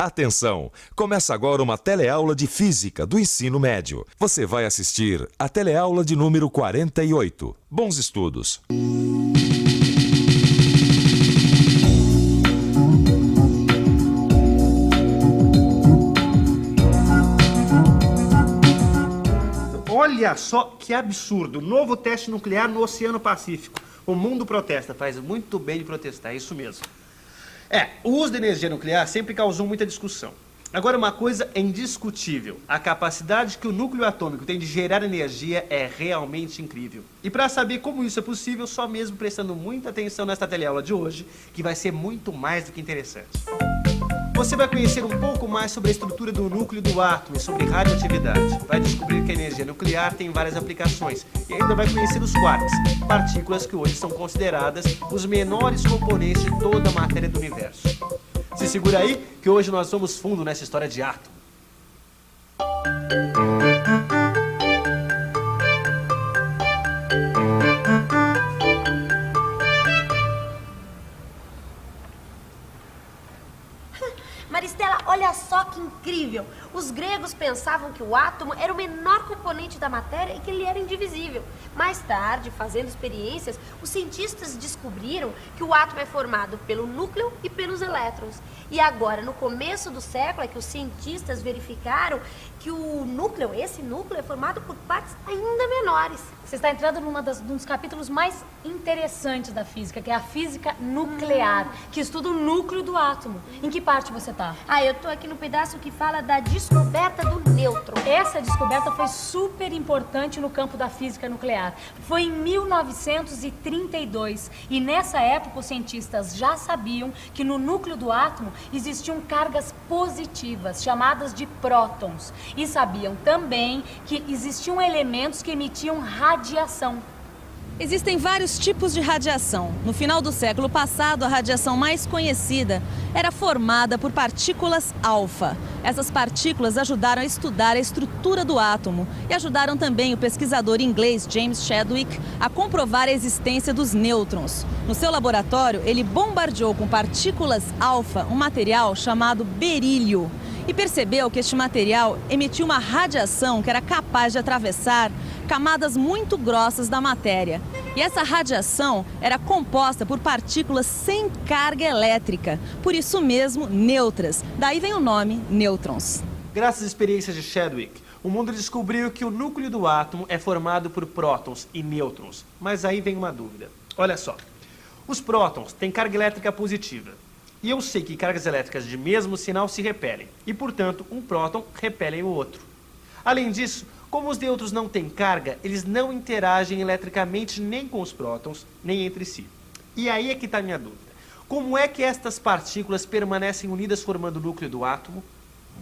Atenção! Começa agora uma teleaula de Física do ensino médio. Você vai assistir a teleaula de número 48. Bons estudos! Olha só que absurdo! Novo teste nuclear no Oceano Pacífico. O mundo protesta, faz muito bem de protestar, é isso mesmo. O uso da energia nuclear sempre causou muita discussão. Agora, uma coisa é indiscutível. A capacidade que o núcleo atômico tem de gerar energia é realmente incrível. E para saber como isso é possível, só mesmo prestando muita atenção nesta teleaula de hoje, que vai ser muito mais do que interessante. Você vai conhecer um pouco mais sobre a estrutura do núcleo do átomo e sobre radioatividade. Vai descobrir que a energia nuclear tem várias aplicações e ainda vai conhecer os quarks, partículas que hoje são consideradas os menores componentes de toda a matéria do universo. Se segura aí que hoje nós vamos fundo nessa história de átomo. Maristela, olha só que incrível! Os gregos pensavam que o átomo era o menor componente da matéria e que ele era indivisível. Mais tarde, fazendo experiências, os cientistas descobriram que o átomo é formado pelo núcleo e pelos elétrons. E agora, no começo do século, é que os cientistas verificaram que o núcleo, esse núcleo, é formado por partes ainda menores. Você está entrando num dos capítulos mais interessantes da física, que é a física nuclear, que estuda o núcleo do átomo. Em que parte você está? Eu tô aqui no pedaço que fala da descoberta do nêutron. Essa descoberta foi super importante no campo da física nuclear. Foi em 1932 e nessa época os cientistas já sabiam que no núcleo do átomo existiam cargas positivas, chamadas de prótons. E sabiam também que existiam elementos que emitiam radiação. Existem vários tipos de radiação. No final do século passado, a radiação mais conhecida era formada por partículas alfa. Essas partículas ajudaram a estudar a estrutura do átomo e ajudaram também o pesquisador inglês James Chadwick a comprovar a existência dos nêutrons. No seu laboratório, ele bombardeou com partículas alfa um material chamado berílio e percebeu que este material emitia uma radiação que era capaz de atravessar camadas muito grossas da matéria. E essa radiação era composta por partículas sem carga elétrica, por isso mesmo, neutras. Daí vem o nome nêutrons. Graças às experiências de Chadwick, o mundo descobriu que o núcleo do átomo é formado por prótons e nêutrons. Mas aí vem uma dúvida. Olha só, os prótons têm carga elétrica positiva. E eu sei que cargas elétricas de mesmo sinal se repelem. E, portanto, um próton repele o outro. Além disso, como os nêutrons não têm carga, eles não interagem eletricamente nem com os prótons, nem entre si. E aí é que está a minha dúvida. Como é que estas partículas permanecem unidas formando o núcleo do átomo?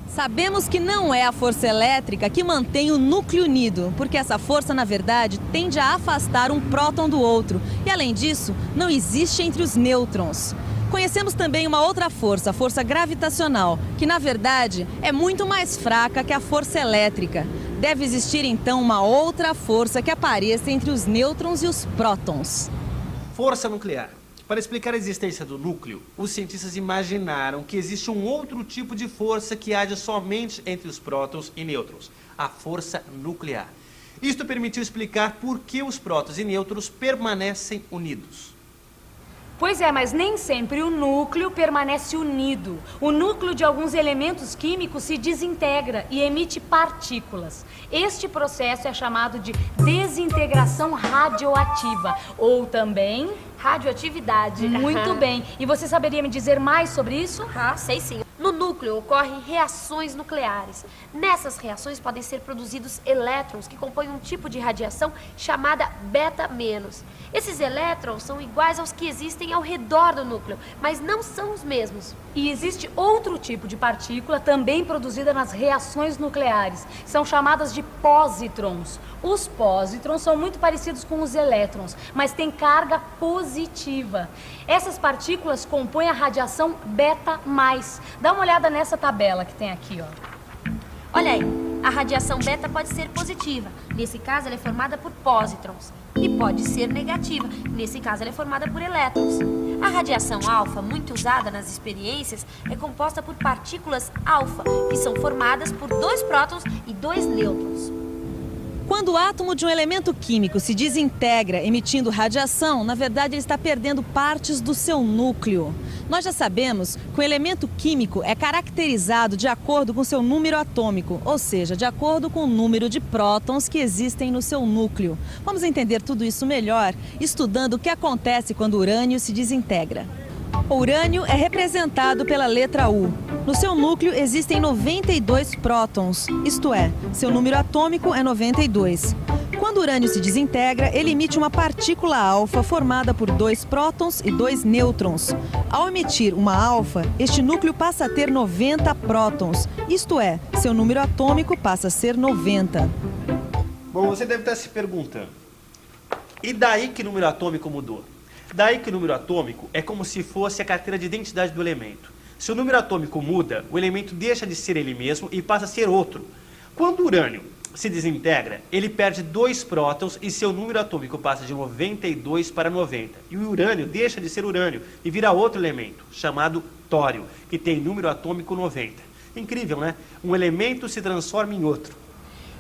Sabemos que não é a força elétrica que mantém o núcleo unido, porque essa força, na verdade, tende a afastar um próton do outro. E, além disso, não existe entre os nêutrons. Conhecemos também uma outra força, a força gravitacional, que na verdade é muito mais fraca que a força elétrica. Deve existir então uma outra força que apareça entre os nêutrons e os prótons. Força nuclear. Para explicar a existência do núcleo, os cientistas imaginaram que existe um outro tipo de força que age somente entre os prótons e nêutrons, a força nuclear. Isto permitiu explicar por que os prótons e nêutrons permanecem unidos. Pois é, mas nem sempre o núcleo permanece unido. O núcleo de alguns elementos químicos se desintegra e emite partículas. Este processo é chamado de desintegração radioativa, ou também radioatividade. Muito bem. E você saberia me dizer mais sobre isso? Sei sim. No núcleo ocorrem reações nucleares. Nessas reações podem ser produzidos elétrons que compõem um tipo de radiação chamada beta-. Esses elétrons são iguais aos que existem ao redor do núcleo, mas não são os mesmos. E existe outro tipo de partícula também produzida nas reações nucleares. São chamadas de pósitrons. Os pósitrons são muito parecidos com os elétrons, mas têm carga positiva. Essas partículas compõem a radiação beta+. Dá uma olhada nessa tabela que tem aqui, ó. Olha aí, a radiação beta pode ser positiva. Nesse caso, ela é formada por pósitrons. e pode ser negativa. Nesse caso, ela é formada por elétrons. A radiação alfa, muito usada nas experiências, é composta por partículas alfa, que são formadas por 2 prótons e 2 nêutrons. Quando o átomo de um elemento químico se desintegra emitindo radiação, na verdade ele está perdendo partes do seu núcleo. Nós já sabemos que o elemento químico é caracterizado de acordo com seu número atômico, ou seja, de acordo com o número de prótons que existem no seu núcleo. Vamos entender tudo isso melhor estudando o que acontece quando o urânio se desintegra. O urânio é representado pela letra U. No seu núcleo existem 92 prótons, isto é, seu número atômico é 92. Quando o urânio se desintegra, ele emite uma partícula alfa formada por 2 prótons e 2 nêutrons. Ao emitir uma alfa, este núcleo passa a ter 90 prótons, isto é, seu número atômico passa a ser 90. Bom, você deve estar se perguntando, e daí que o número atômico mudou? Daí que o número atômico é como se fosse a carteira de identidade do elemento. Se o número atômico muda, o elemento deixa de ser ele mesmo e passa a ser outro. Quando o urânio se desintegra, ele perde 2 prótons e seu número atômico passa de 92 para 90. E o urânio deixa de ser urânio e vira outro elemento, chamado tório, que tem número atômico 90. Incrível, né? Um elemento se transforma em outro.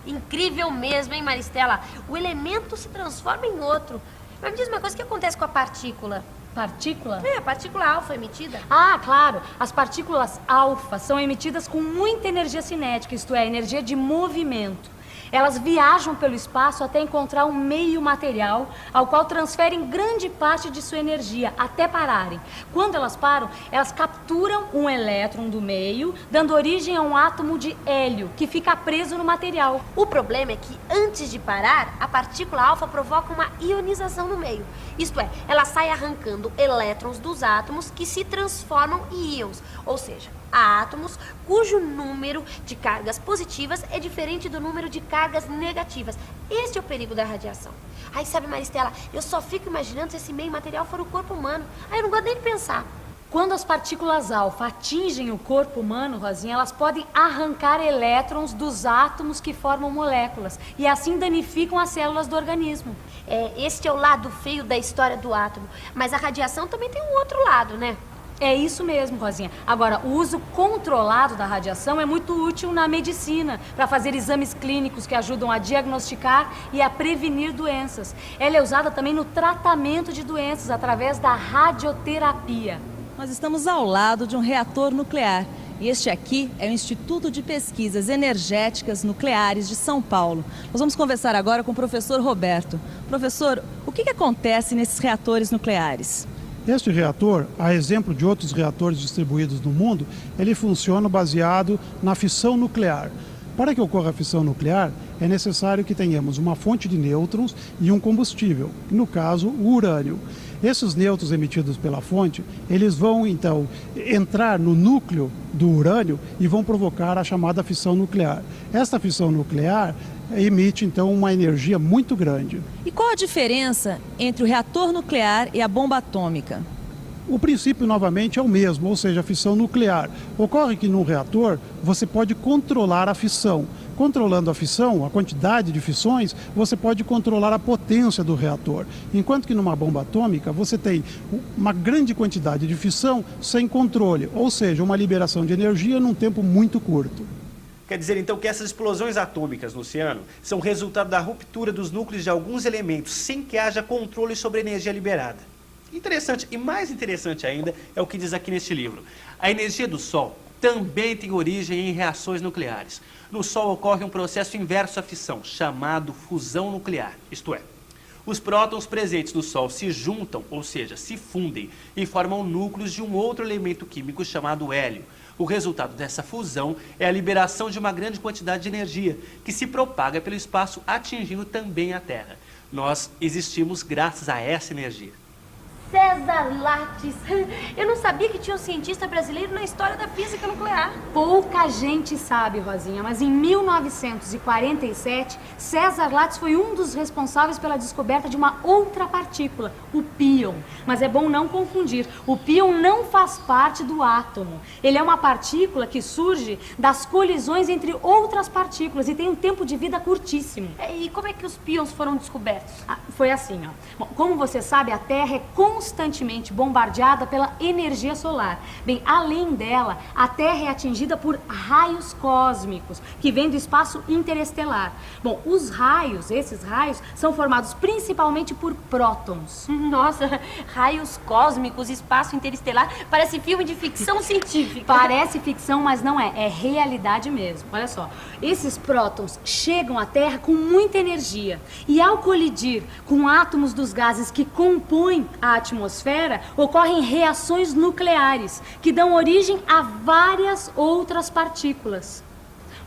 Incrível mesmo, hein, Maristela? O elemento se transforma em outro. Mas me diz uma coisa, o que acontece com a partícula? Partícula? É, a partícula alfa emitida. Ah, claro. As partículas alfa são emitidas com muita energia cinética, isto é, energia de movimento. Elas viajam pelo espaço até encontrar um meio material ao qual transferem grande parte de sua energia, até pararem. Quando elas param, elas capturam um elétron do meio, dando origem a um átomo de hélio, que fica preso no material. O problema é que, antes de parar, a partícula alfa provoca uma ionização no meio. Isto é, ela sai arrancando elétrons dos átomos que se transformam em íons, ou seja, há átomos cujo número de cargas positivas é diferente do número de cargas negativas. Este é o perigo da radiação. Aí, sabe, Maristela, eu só fico imaginando se esse meio material for o corpo humano. Aí eu não gosto nem de pensar. Quando as partículas alfa atingem o corpo humano, Rosinha, elas podem arrancar elétrons dos átomos que formam moléculas e assim danificam as células do organismo. Este é o lado feio da história do átomo. Mas a radiação também tem um outro lado, né? É isso mesmo, Rosinha. Agora, o uso controlado da radiação é muito útil na medicina, para fazer exames clínicos que ajudam a diagnosticar e a prevenir doenças. Ela é usada também no tratamento de doenças, através da radioterapia. Nós estamos ao lado de um reator nuclear. E este aqui é o Instituto de Pesquisas Energéticas Nucleares de São Paulo. Nós vamos conversar agora com o professor Roberto. Professor, o que acontece nesses reatores nucleares? Este reator, a exemplo de outros reatores distribuídos no mundo, ele funciona baseado na fissão nuclear. Para que ocorra a fissão nuclear, é necessário que tenhamos uma fonte de nêutrons e um combustível, no caso, o urânio. Esses nêutrons emitidos pela fonte, eles vão então entrar no núcleo do urânio e vão provocar a chamada fissão nuclear. Esta fissão nuclear emite então uma energia muito grande. E qual a diferença entre o reator nuclear e a bomba atômica? O princípio, novamente, é o mesmo, ou seja, a fissão nuclear. Ocorre que no reator você pode controlar a fissão. Controlando a fissão, a quantidade de fissões, você pode controlar a potência do reator. Enquanto que numa bomba atômica você tem uma grande quantidade de fissão sem controle, ou seja, uma liberação de energia num tempo muito curto. Quer dizer, então, que essas explosões atômicas no oceano são resultado da ruptura dos núcleos de alguns elementos, sem que haja controle sobre a energia liberada. Interessante, e mais interessante ainda, é o que diz aqui neste livro. A energia do Sol também tem origem em reações nucleares. No Sol ocorre um processo inverso à fissão, chamado fusão nuclear, isto é, os prótons presentes no Sol se juntam, ou seja, se fundem, e formam núcleos de um outro elemento químico chamado hélio. O resultado dessa fusão é a liberação de uma grande quantidade de energia, que se propaga pelo espaço, atingindo também a Terra. Nós existimos graças a essa energia. César Lattes. Eu não sabia que tinha um cientista brasileiro na história da física nuclear. Pouca gente sabe, Rosinha, mas em 1947, César Lattes foi um dos responsáveis pela descoberta de uma outra partícula, o píon. Mas é bom não confundir, o píon não faz parte do átomo. Ele é uma partícula que surge das colisões entre outras partículas e tem um tempo de vida curtíssimo. E como é que os píons foram descobertos? Foi assim, ó. Bom, como você sabe, a Terra é constantemente bombardeada pela energia solar. Bem, além dela, a Terra é atingida por raios cósmicos, que vêm do espaço interestelar. Bom, esses raios, são formados principalmente por prótons. Nossa, raios cósmicos, espaço interestelar, parece filme de ficção científica. Parece ficção, mas não é. É realidade mesmo. Olha só, esses prótons chegam à Terra com muita energia e ao colidir com átomos dos gases que compõem a atmosfera, ocorrem reações nucleares que dão origem a várias outras partículas.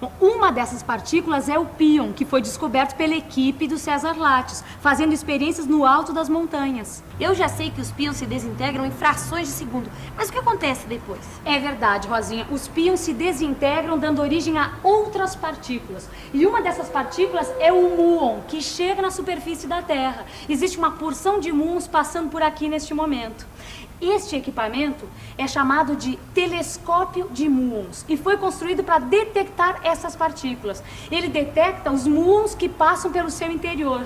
Bom, uma dessas partículas é o píon, que foi descoberto pela equipe do César Lattes, fazendo experiências no alto das montanhas. Eu já sei que os píons se desintegram em frações de segundo, mas o que acontece depois? É verdade, Rosinha. Os píons se desintegram, dando origem a outras partículas. E uma dessas partículas é o muon, que chega na superfície da Terra. Existe uma porção de muons passando por aqui neste momento. Este equipamento é chamado de telescópio de muons e foi construído para detectar essas partículas. Ele detecta os muons que passam pelo seu interior.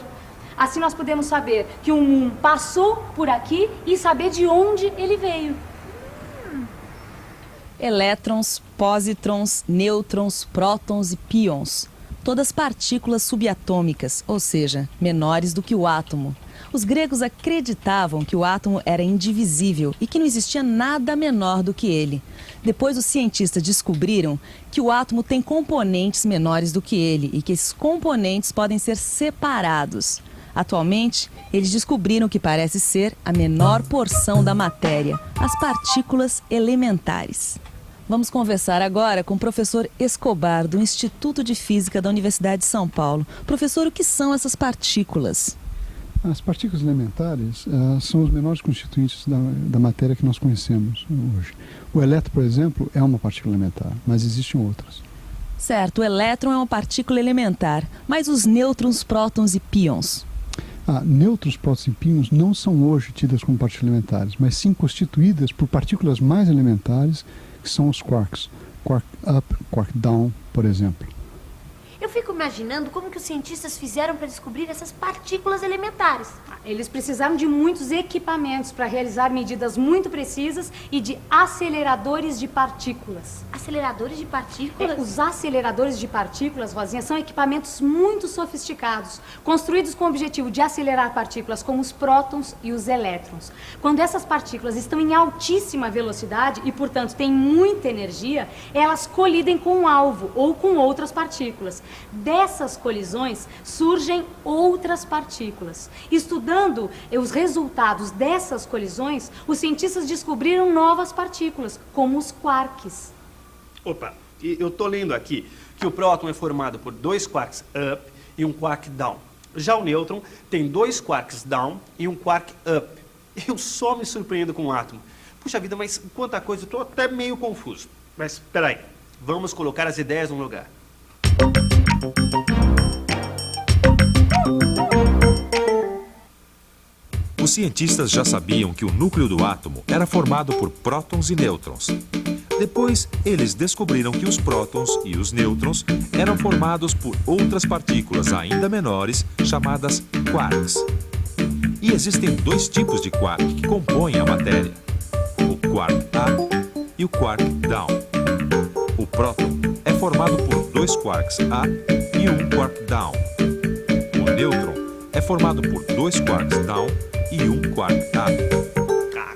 Assim nós podemos saber que um muon passou por aqui e saber de onde ele veio. Elétrons, pósitrons, nêutrons, prótons e píons. Todas partículas subatômicas, ou seja, menores do que o átomo. Os gregos acreditavam que o átomo era indivisível e que não existia nada menor do que ele. Depois, os cientistas descobriram que o átomo tem componentes menores do que ele e que esses componentes podem ser separados. Atualmente, eles descobriram que parece ser a menor porção da matéria, as partículas elementares. Vamos conversar agora com o professor Escobar, do Instituto de Física da Universidade de São Paulo. Professor, o que são essas partículas? As partículas elementares são os menores constituintes da matéria que nós conhecemos hoje. O elétron, por exemplo, é uma partícula elementar, mas existem outras. Certo, o elétron é uma partícula elementar, mas os nêutrons, prótons e píons? Nêutrons, prótons e píons não são hoje tidas como partículas elementares, mas sim constituídas por partículas mais elementares, que são os quarks. Quark up, quark down, por exemplo. Eu fico imaginando como que os cientistas fizeram para descobrir essas partículas elementares. Eles precisaram de muitos equipamentos para realizar medidas muito precisas e de aceleradores de partículas. Aceleradores de partículas? Os aceleradores de partículas, Rosinha, são equipamentos muito sofisticados, construídos com o objetivo de acelerar partículas como os prótons e os elétrons. Quando essas partículas estão em altíssima velocidade e, portanto, têm muita energia, elas colidem com um alvo ou com outras partículas. Dessas colisões surgem outras partículas. Estudando os resultados dessas colisões, os cientistas descobriram novas partículas, como os quarks. Opa, eu tô lendo aqui que o próton é formado por 2 quarks up e um quark down. Já o nêutron tem 2 quarks down e um quark up. Eu só me surpreendo com o átomo. Puxa vida, mas quanta coisa, eu tô até meio confuso. Mas peraí, vamos colocar as ideias no lugar. Os cientistas já sabiam que o núcleo do átomo era formado por prótons e nêutrons. Depois, eles descobriram que os prótons e os nêutrons eram formados por outras partículas ainda menores, chamadas quarks. E existem 2 tipos de quark que compõem a matéria: o quark up e o quark down. O próton é formado por 2 quarks up e um quark down. O nêutron é formado por 2 quarks down e um quark up.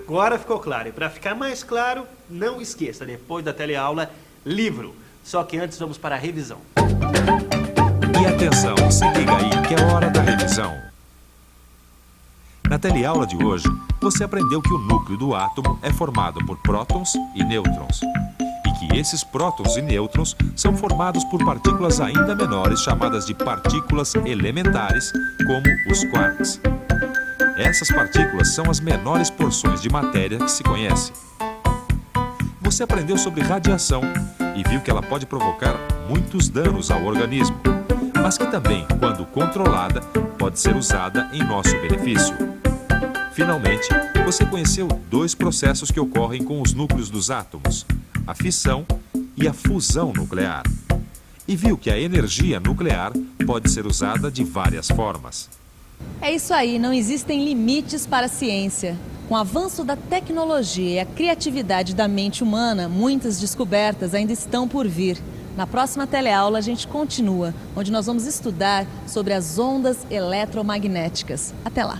Agora ficou claro. E para ficar mais claro, não esqueça, depois da teleaula, livro. Só que antes vamos para a revisão. E atenção, se liga aí que é hora da revisão. Na teleaula de hoje, você aprendeu que o núcleo do átomo é formado por prótons e nêutrons. E que esses prótons e nêutrons são formados por partículas ainda menores chamadas de partículas elementares, como os quarks. Essas partículas são as menores porções de matéria que se conhece. Você aprendeu sobre radiação e viu que ela pode provocar muitos danos ao organismo, mas que também, quando controlada, pode ser usada em nosso benefício. Finalmente, você conheceu dois processos que ocorrem com os núcleos dos átomos, a fissão e a fusão nuclear. E viu que a energia nuclear pode ser usada de várias formas. É isso aí, não existem limites para a ciência. Com o avanço da tecnologia e a criatividade da mente humana, muitas descobertas ainda estão por vir. Na próxima teleaula a gente continua, onde nós vamos estudar sobre as ondas eletromagnéticas. Até lá!